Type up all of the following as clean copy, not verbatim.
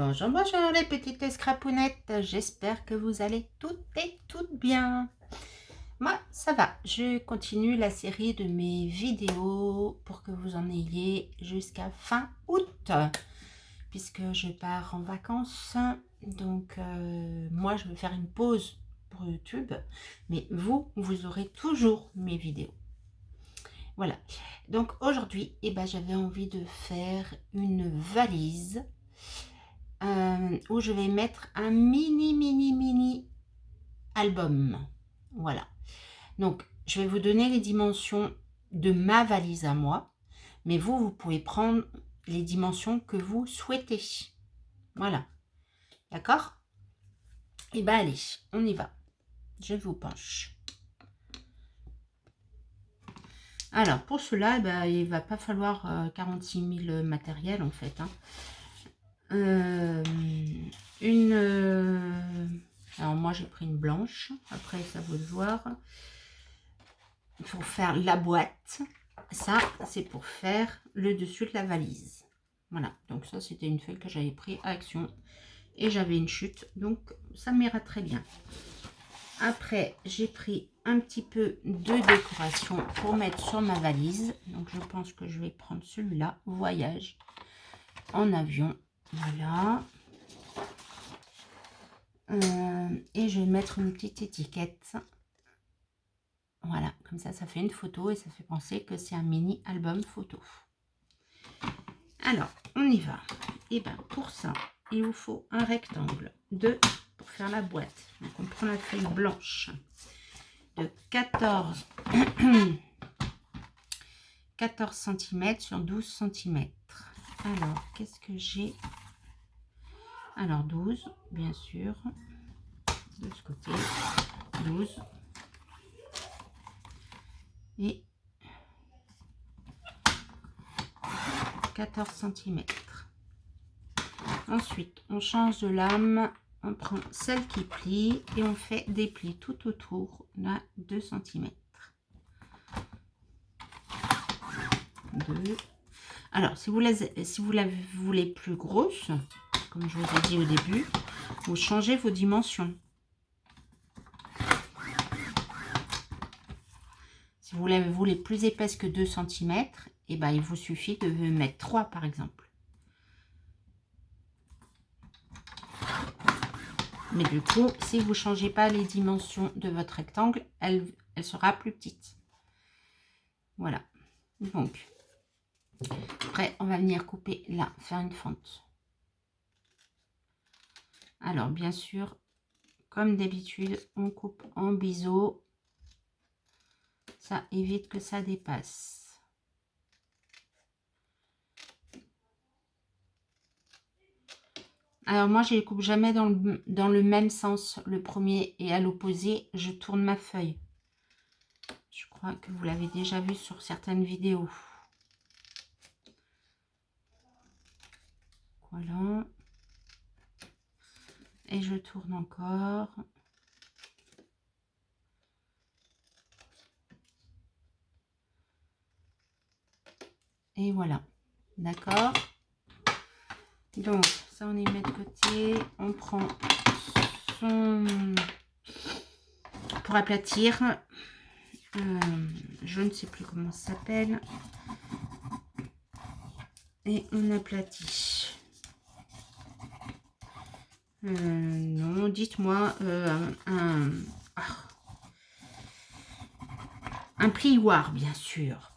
Bonjour, bonjour les petites scrapounettes, j'espère que vous allez toutes et toutes bien. Moi, ça va, je continue la série de mes vidéos pour que vous en ayez jusqu'à fin août, puisque je pars en vacances. Donc, moi, je vais faire une pause pour YouTube, mais vous aurez toujours mes vidéos. Voilà, donc aujourd'hui, j'avais envie de faire une valise où je vais mettre un mini album. Voilà. Donc, je vais vous donner les dimensions de ma valise à moi. Mais vous pouvez prendre les dimensions que vous souhaitez. Voilà. D'accord? Et allez, on y va. Je vous penche. Alors, pour cela, il va pas falloir 46 000 matériels, en fait. Hein. Alors moi j'ai pris une blanche, après ça vous le voir. Pour faire la boîte, ça c'est pour faire le dessus de la valise. Voilà, donc ça c'était une feuille que j'avais pris à Action et j'avais une chute, donc ça m'ira très bien. Après j'ai pris un petit peu de décoration pour mettre sur ma valise, donc je pense que je vais prendre celui-là, voyage en avion. Voilà. Et je vais mettre une petite étiquette. Voilà, comme ça fait une photo et ça fait penser que c'est un mini album photo. Alors, on y va. Et pour ça, il vous faut un rectangle pour faire la boîte. Donc, on prend la feuille blanche de 14 cm sur 12 cm. Alors, qu'est-ce que j'ai? Alors, 12, bien sûr. De ce côté, 12. Et 14 cm. Ensuite, on change de lame, on prend celle qui plie et on fait des plis tout autour de 2 cm. 2. Alors, si vous la voulez plus grosse, comme je vous ai dit au début, vous changez vos dimensions. Si vous la voulez plus épaisse que 2 cm, il vous suffit de mettre 3 par exemple. Mais du coup, si vous ne changez pas les dimensions de votre rectangle, elle sera plus petite. Voilà. Donc, après, on va venir couper là, faire une fente. Alors, bien sûr, comme d'habitude, on coupe en biseau. Ça évite que ça dépasse. Alors, moi, je ne les coupe jamais dans le même sens. Le premier et à l'opposé, je tourne ma feuille. Je crois que vous l'avez déjà vu sur certaines vidéos. Voilà. Et je tourne encore. Et voilà. D'accord. Donc, ça, on y met de côté. On prend son... Pour aplatir. Je ne sais plus comment ça s'appelle. Et on aplatit. Non, dites-moi un plioir, bien sûr.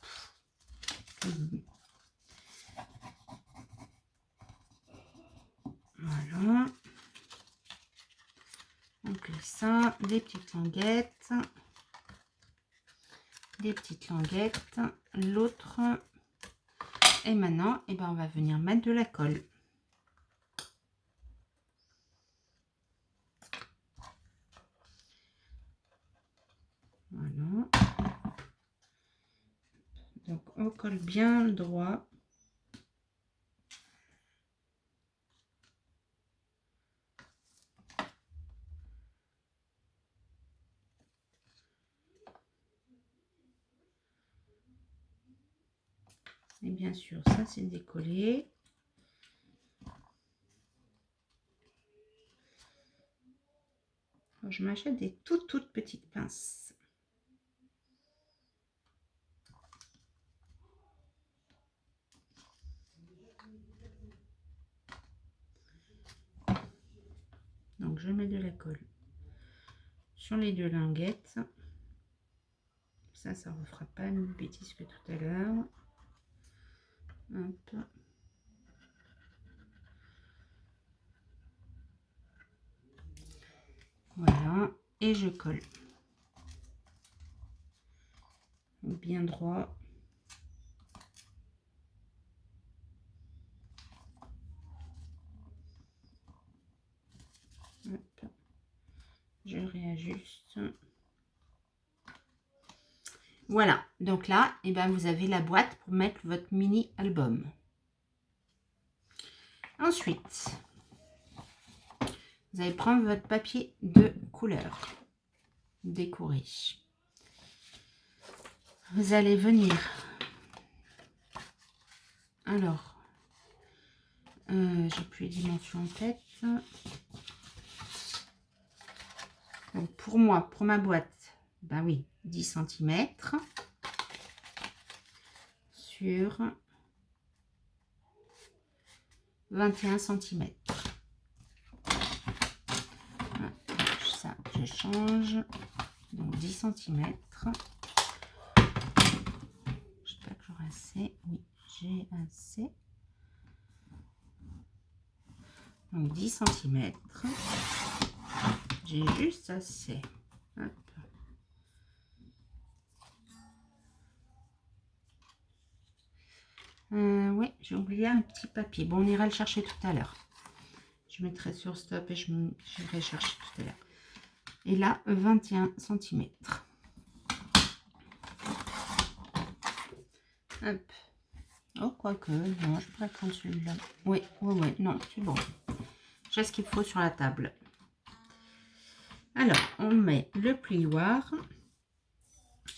Voilà. On plie ça, des petites languettes. Des petites languettes. L'autre. Et maintenant, on va venir mettre de la colle. Voilà. Donc, on colle bien droit. Et bien sûr, ça, c'est décollé. Je m'achète des toutes petites pinces. Donc je mets de la colle sur les deux linguettes. Ça ne refera pas une bêtise que tout à l'heure. Hop. Voilà, et je colle. Bien droit. Hop. Je réajuste. Voilà, donc là, et ben, vous avez la boîte pour mettre votre mini album. Ensuite, vous allez prendre votre papier de couleur décoré. Vous allez venir. Alors, j'ai plus les dimensions en tête. Donc pour moi, pour ma boîte, ben oui, 10 cm sur 21 cm. Ça, je change. Donc 10 cm. J'espère que j'aurai assez. Oui, j'ai assez. Donc 10 cm. J'ai juste assez. Hop. Oui, j'ai oublié un petit papier. Bon, on ira le chercher tout à l'heure. Je mettrai sur stop et j'irai chercher tout à l'heure. Et là, 21 cm. Hop. Oh, quoique, non, je pourrais prendre celui-là. Oui, non, c'est bon. J'ai ce qu'il faut sur la table. Alors, on met le plioir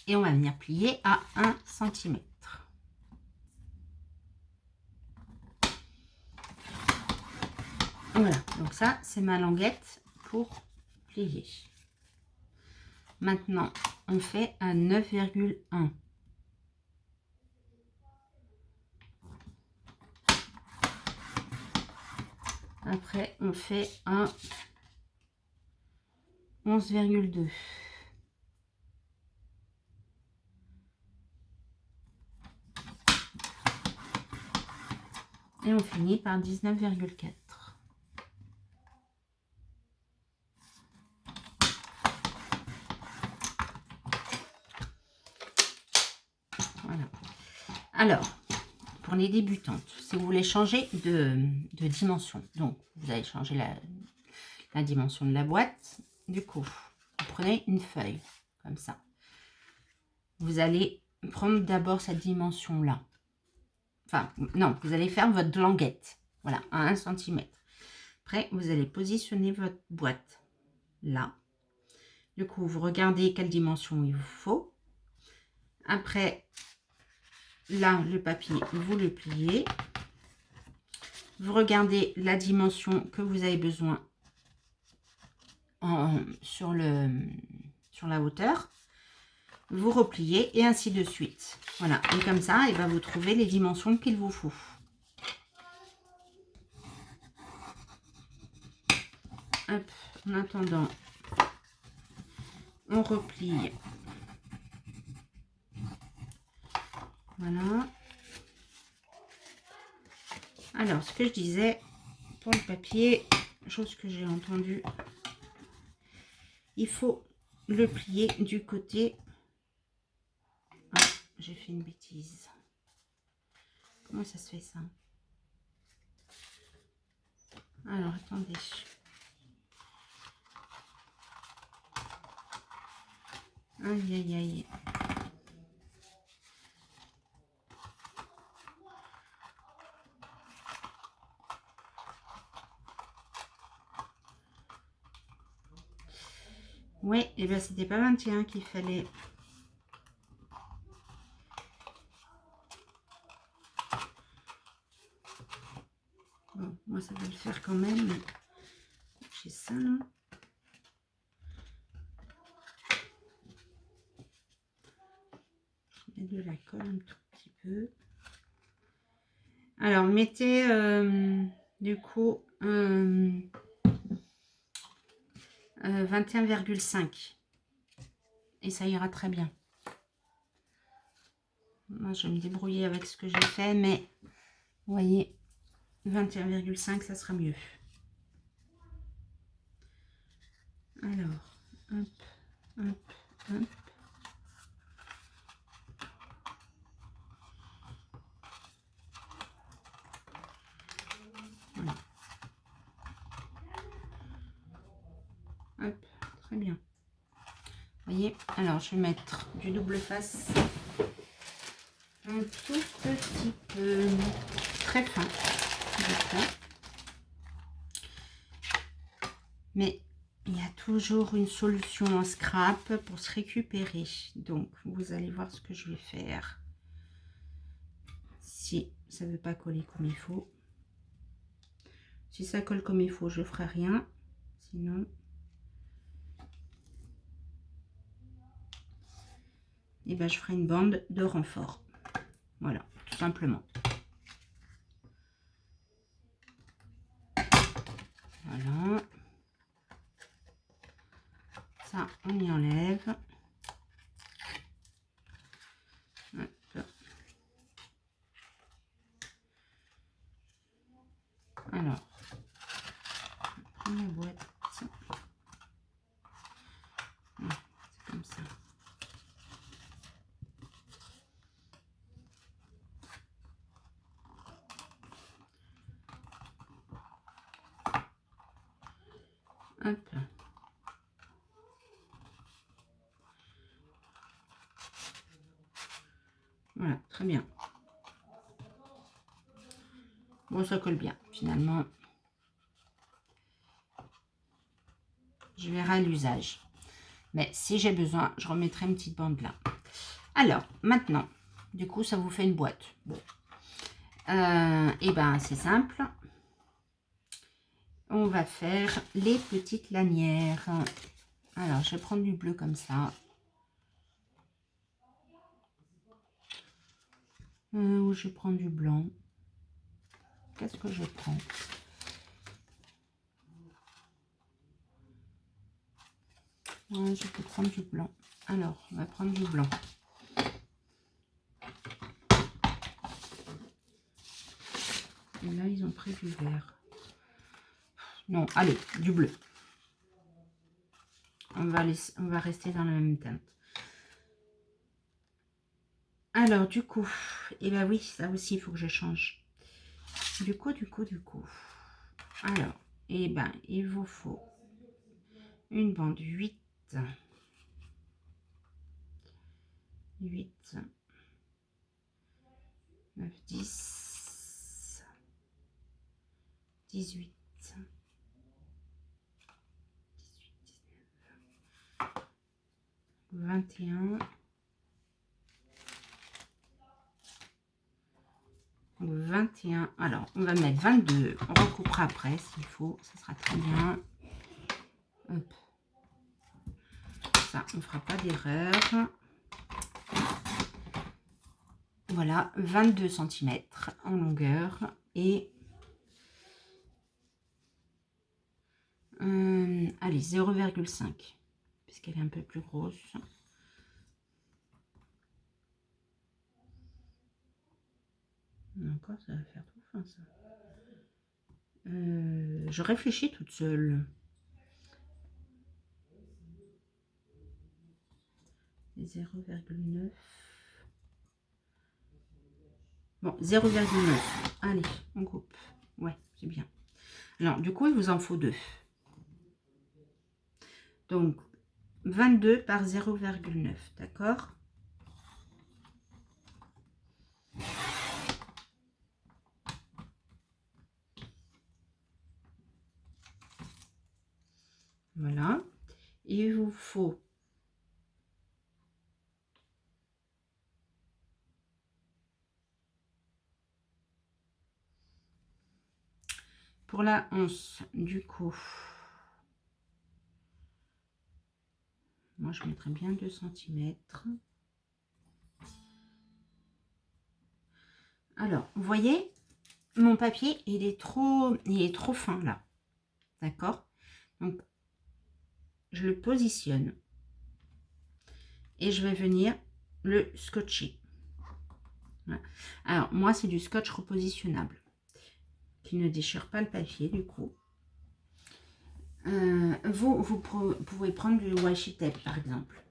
et on va venir plier à 1 cm. Voilà, donc ça, c'est ma languette pour plier. Maintenant, on fait un 9,1. Après, on fait un 11,2. Et on finit par 19,4. Voilà. Alors, pour les débutantes, si vous voulez changer de dimension, donc vous allez changer la dimension de la boîte, du coup, vous prenez une feuille, comme ça. Vous allez prendre d'abord cette dimension-là. Enfin, non, vous allez faire votre languette, voilà, à 1 cm. Après, vous allez positionner votre boîte là. Du coup, vous regardez quelle dimension il vous faut. Après, là, le papier, vous le pliez. Vous regardez la dimension que vous avez besoin sur la hauteur. Vous repliez et ainsi de suite. Voilà, et comme ça, il va vous trouver les dimensions qu'il vous faut. Hop, en attendant, on replie. Voilà. Alors, ce que je disais pour le papier, chose que j'ai entendue, il faut le plier du côté. Ah, j'ai fait une bêtise. Comment ça se fait ça? Alors, attendez. Aïe, aïe, aïe. Ouais, et bien c'était pas 21 qu'il fallait. Bon, moi ça va le faire quand même. J'ai ça là. mettre de la colle un tout petit peu. Alors, mettez du coup 21,5 et ça ira très bien. Moi, je vais me débrouiller avec ce que j'ai fait, mais vous voyez, 21,5, ça sera mieux. Alors, hop, hop, hop. Voilà. Hop, très bien. Vous voyez, alors je vais mettre du double face un tout petit peu, très fin, mais il y a toujours une solution en scrap pour se récupérer. Donc, vous allez voir ce que je vais faire. Si ça ne veut pas coller comme il faut. Si ça colle comme il faut, je ne ferai rien. Sinon, eh ben, je ferai une bande de renfort. Voilà, tout simplement. Voilà. Ça, on y enlève. Hop. Alors, on prend la boîte. C'est comme ça. Hop. Voilà, très bien. Bon, ça colle bien. Finalement, je verrai à l'usage. Mais si j'ai besoin, je remettrai une petite bande là. Alors, maintenant, du coup, ça vous fait une boîte. Bon. Et ben, c'est simple. On va faire les petites lanières. Alors, je vais prendre du bleu comme ça. Ou je prends du blanc. Qu'est-ce que je prends? Ouais, je peux prendre du blanc. Alors, on va prendre du blanc. Et là, ils ont pris du vert. Non, allez, du bleu. On va rester dans la même teinte. Alors, du coup, et ben oui, ça aussi, il faut que je change. Du coup. Alors, et ben, il vous faut une bande 8, 9, 10, 18, 21, 21. Alors, on va mettre 22. On recoupera après s'il faut. Ça sera très bien. Hop. Ça, on ne fera pas d'erreur. Voilà, 22 cm en longueur. Et allez, 0,5. Puisqu'elle est un peu plus grosse. Encore, ça va faire tout fin, ça. Je réfléchis toute seule. 0,9. Bon, 0,9. Allez, on coupe. Ouais, c'est bien. Alors, du coup, il vous en faut 2. Donc, 22 par 0,9, d'accord? Voilà. Il vous faut pour la once, du coup, moi je mettrais bien 2 cm. Alors, vous voyez, mon papier, il est trop fin là. D'accord? Donc, je le positionne. Et je vais venir le scotcher. Voilà. Alors, moi, c'est du scotch repositionnable qui ne déchire pas le papier, du coup. Vous pouvez prendre du washi tape, par exemple.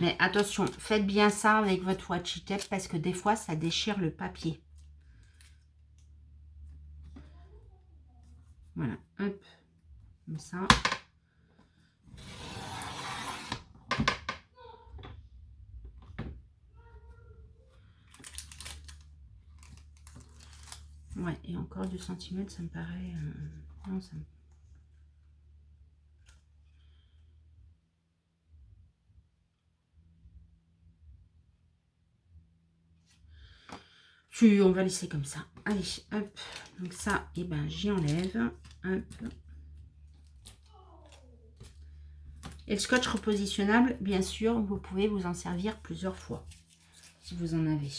Mais attention, faites bien ça avec votre washi tape parce que des fois, ça déchire le papier. Voilà, hop, comme ça. Ouais, et encore 2 cm, ça me paraît... non, ça me... Puis, on va laisser comme ça. Allez, hop. Donc ça, et ben, j'y enlève. Hop. Et le scotch repositionnable, bien sûr, vous pouvez vous en servir plusieurs fois, si vous en avez.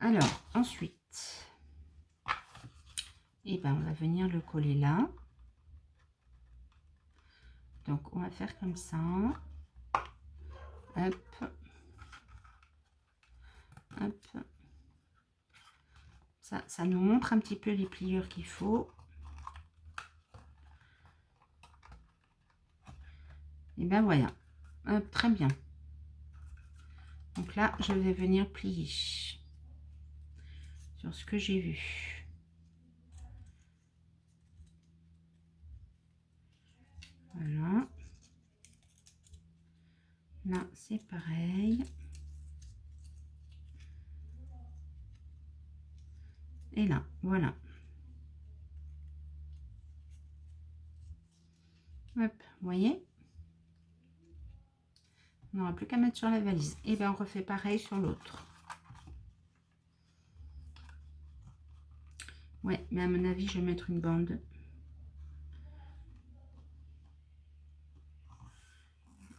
Alors, ensuite, et ben, on va venir le coller là. Donc, on va faire comme ça. Hop. Hop. Ça nous montre un petit peu les pliures qu'il faut. Et ben voilà. Hop, très bien. Donc là, je vais venir plier sur ce que j'ai vu. Voilà. Là, c'est pareil. Et là, voilà. Hop, vous voyez? On n'aura plus qu'à mettre sur la valise. Et bien, on refait pareil sur l'autre. Ouais, mais à mon avis, je vais mettre une bande.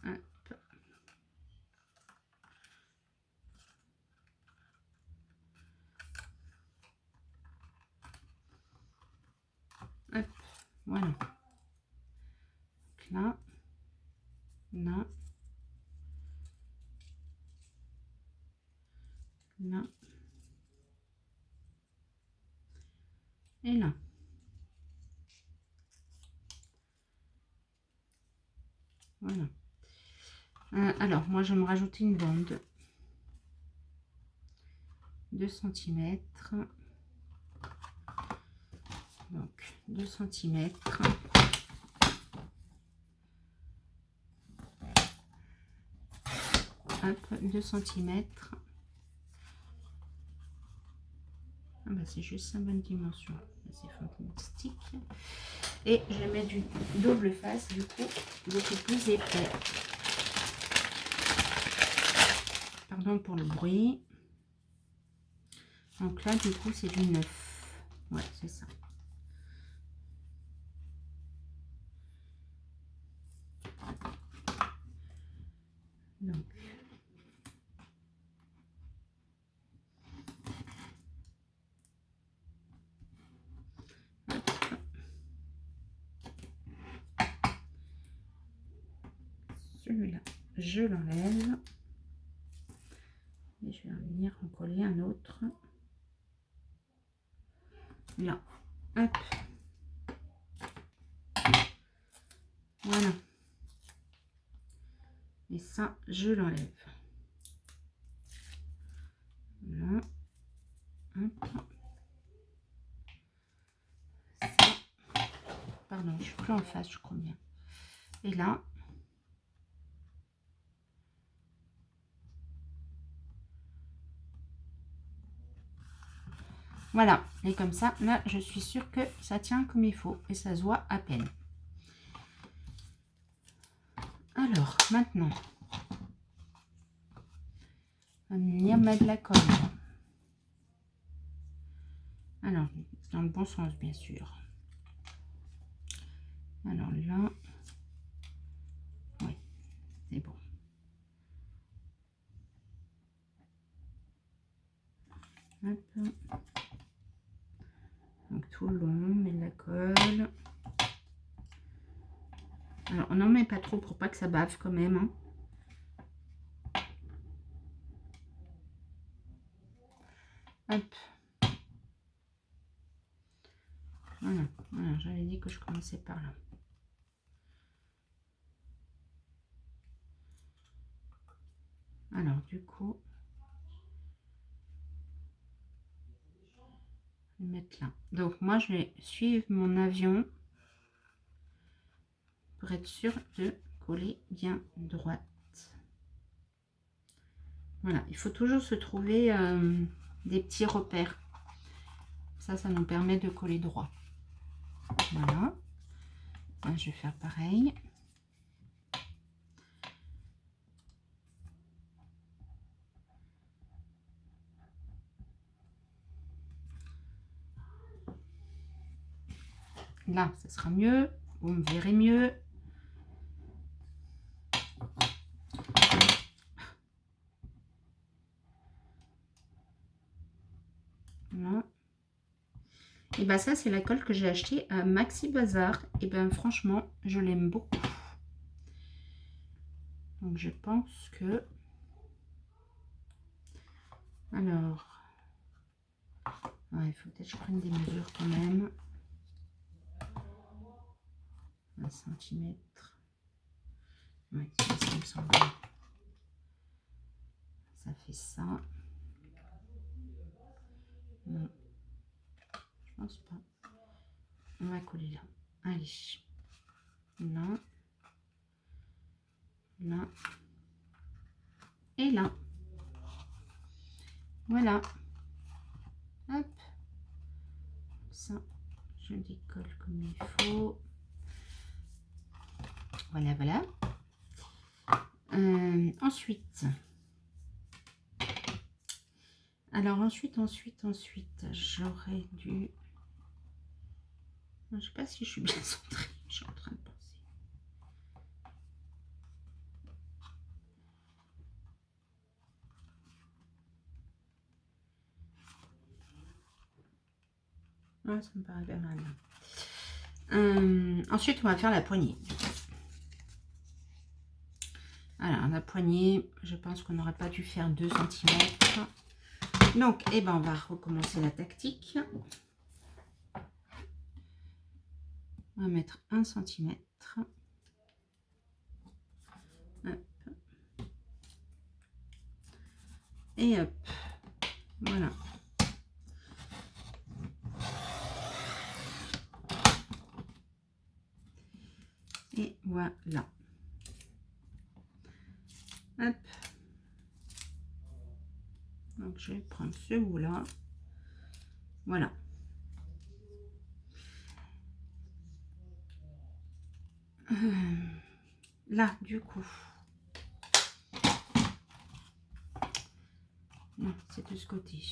Hop. Hop. Voilà. Donc là, là, là, et là. Voilà. Alors, moi, je vais me rajouter une bande. 2 cm. Donc, 2 cm. Hop, 2 cm. Ah bah, c'est juste la bonne dimension. C'est fantastique. Et je vais mettre du double face, du coup, beaucoup plus épais. Pardon pour le bruit. Donc là, du coup, c'est du 9. Ouais, c'est ça. Donc, celui-là, je l'enlève. Et je vais venir en coller un autre. Là. Hop. Voilà. Et ça, je l'enlève. Là. Hop. Ça. Pardon, je suis plus en face, je crois bien. Et là. Voilà. Et comme ça, là, je suis sûre que ça tient comme il faut. Et ça se voit à peine. Alors, maintenant, on va venir mettre la colle. Alors, dans le bon sens, bien sûr. Alors là, oui, c'est bon. Hop. Donc tout le long, on met de la colle. Alors, on n'en met pas trop pour pas que ça bave quand même. Hein. Hop. Voilà, voilà, j'avais dit que je commençais par là. Alors, du coup, je vais mettre là. Donc, moi, je vais suivre mon avion pour être sûr de coller bien droite. Voilà, il faut toujours se trouver des petits repères. Ça nous permet de coller droit. Voilà. Moi, je vais faire pareil. Là, ça sera mieux. Vous me verrez mieux. Voilà. Et bien ça, c'est la colle que j'ai achetée à Maxi Bazar. Et bien franchement, je l'aime beaucoup. Donc je pense que... Alors... Ouais, il faut peut-être que je prenne des mesures quand même. 1 cm. Ouais, c'est ce qui me semble. Ça fait ça. Non, je pense pas. On va coller là. Allez. Là. Là. Et là. Voilà. Hop. Ça, je décolle comme il faut. Voilà, voilà. Ensuite. Alors ensuite, j'aurais dû... Je sais pas si je suis bien centrée. Je suis en train de penser. Ouais, ça me paraît bien mal. Ensuite, on va faire la poignée. Alors, la poignée, je pense qu'on n'aurait pas dû faire 2 cm. Donc, eh ben, on va recommencer la tactique. On va mettre 1 cm. Hop. Et hop. Voilà. Et voilà. Hop. Donc, je vais prendre ce bout-là. Voilà. Là, du coup. Non, c'est de ce côté.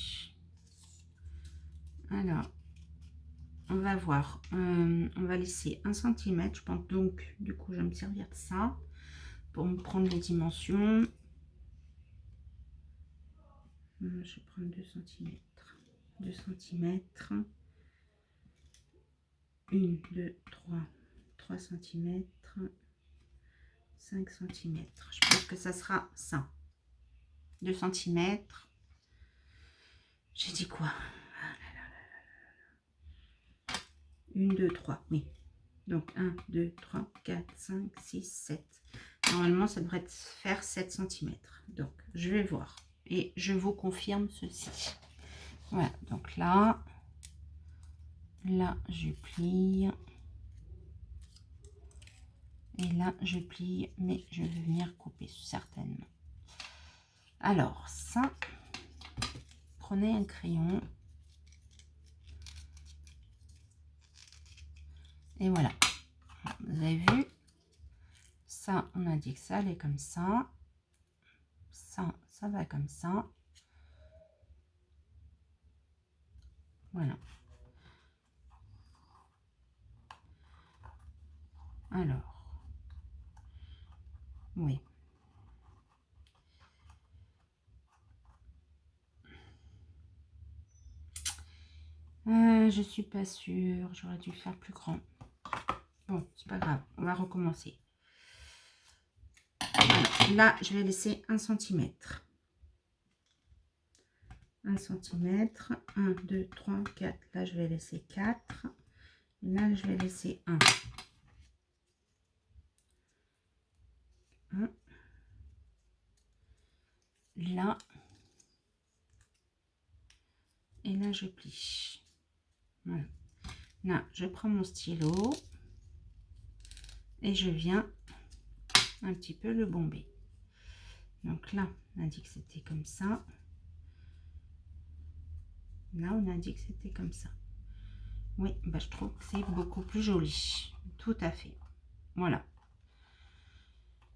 Alors, on va voir. On va laisser 1 cm. Je pense donc, du coup, je vais me servir de ça pour me prendre les dimensions. Je vais prendre 2 cm. 2 cm. 1, 2, 3 cm. 5 cm. Je pense que ça sera ça. 2 cm. J'ai dit quoi? 1, 2, 3. Oui. Donc 1, 2, 3, 4, 5, 6, 7. Normalement, ça devrait faire 7 cm. Donc, je vais voir. Et je vous confirme ceci. Voilà. Donc là, je plie. Et là, je plie. Mais je vais venir couper certainement. Alors, ça, prenez un crayon. Et voilà. Vous avez vu? Ça, on a dit que ça allait comme ça. Ça va comme ça. Voilà. Alors. Oui. Je suis pas sûre. J'aurais dû faire plus grand. Bon, c'est pas grave. On va recommencer. Voilà. Là, je vais laisser 1 cm. 1 cm. 1, 2, 3, 4. Là, je vais laisser 4. Là, je vais laisser 1. 1. Là. Et là, je plie. Voilà. Là, je prends mon stylo. Et je viens un petit peu le bomber. Donc là, on a dit que c'était comme ça. Là, on a dit que c'était comme ça. Oui, bah, je trouve que c'est beaucoup plus joli. Tout à fait. Voilà.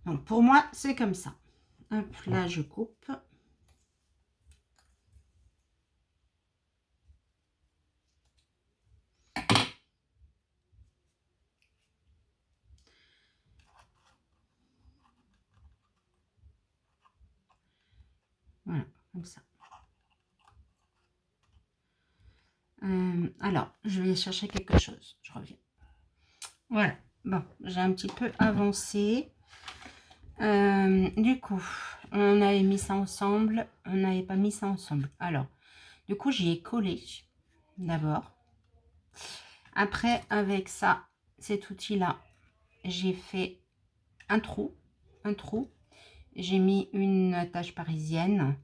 Donc, pour moi, c'est comme ça. Hop, là, je coupe. Voilà, comme ça. Alors, je vais chercher quelque chose. Je reviens. Voilà. Bon, j'ai un petit peu avancé. Du coup, on avait mis ça ensemble. On n'avait pas mis ça ensemble. Alors, du coup, j'y ai collé d'abord. Après, avec ça, cet outil-là, j'ai fait un trou. J'ai mis une tache parisienne.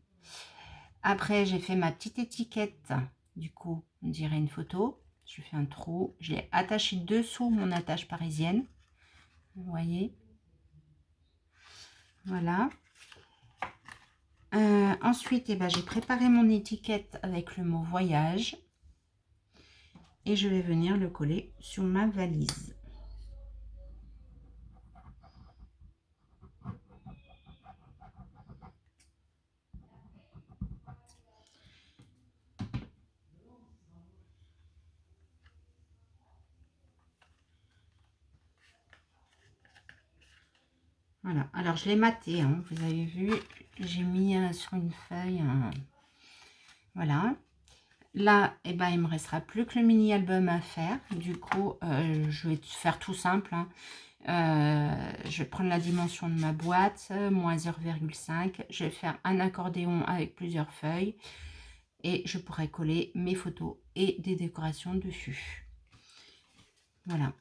Après, j'ai fait ma petite étiquette. Du coup, on dirait une photo. Je fais un trou. Je l'ai attaché dessous mon attache parisienne. Vous voyez? Voilà. Ensuite, eh ben, j'ai préparé mon étiquette avec le mot voyage. Et je vais venir le coller sur ma valise. Voilà, alors je l'ai maté, hein, vous avez vu, j'ai mis sur une feuille, voilà. Là, eh ben, il me restera plus que le mini-album à faire. Du coup, je vais faire tout simple, hein. Je vais prendre la dimension de ma boîte, moins 0,5. Je vais faire un accordéon avec plusieurs feuilles. Et je pourrai coller mes photos et des décorations dessus. Voilà.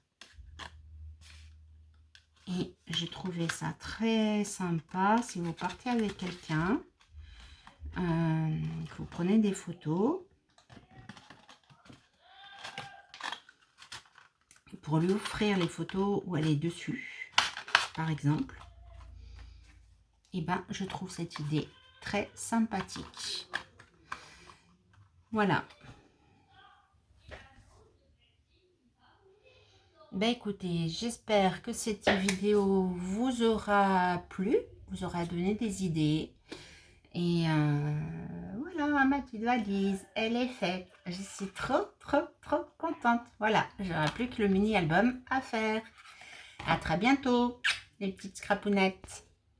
Et j'ai trouvé ça très sympa. Si vous partez avec quelqu'un, que vous prenez des photos, pour lui offrir les photos où elle est dessus, par exemple, et ben je trouve cette idée très sympathique. Voilà. Ben écoutez, j'espère que cette vidéo vous aura plu, vous aura donné des idées. Et voilà, ma petite valise, elle est faite. Je suis trop contente. Voilà, j'aurai plus que le mini-album à faire. À très bientôt, les petites scrapounettes.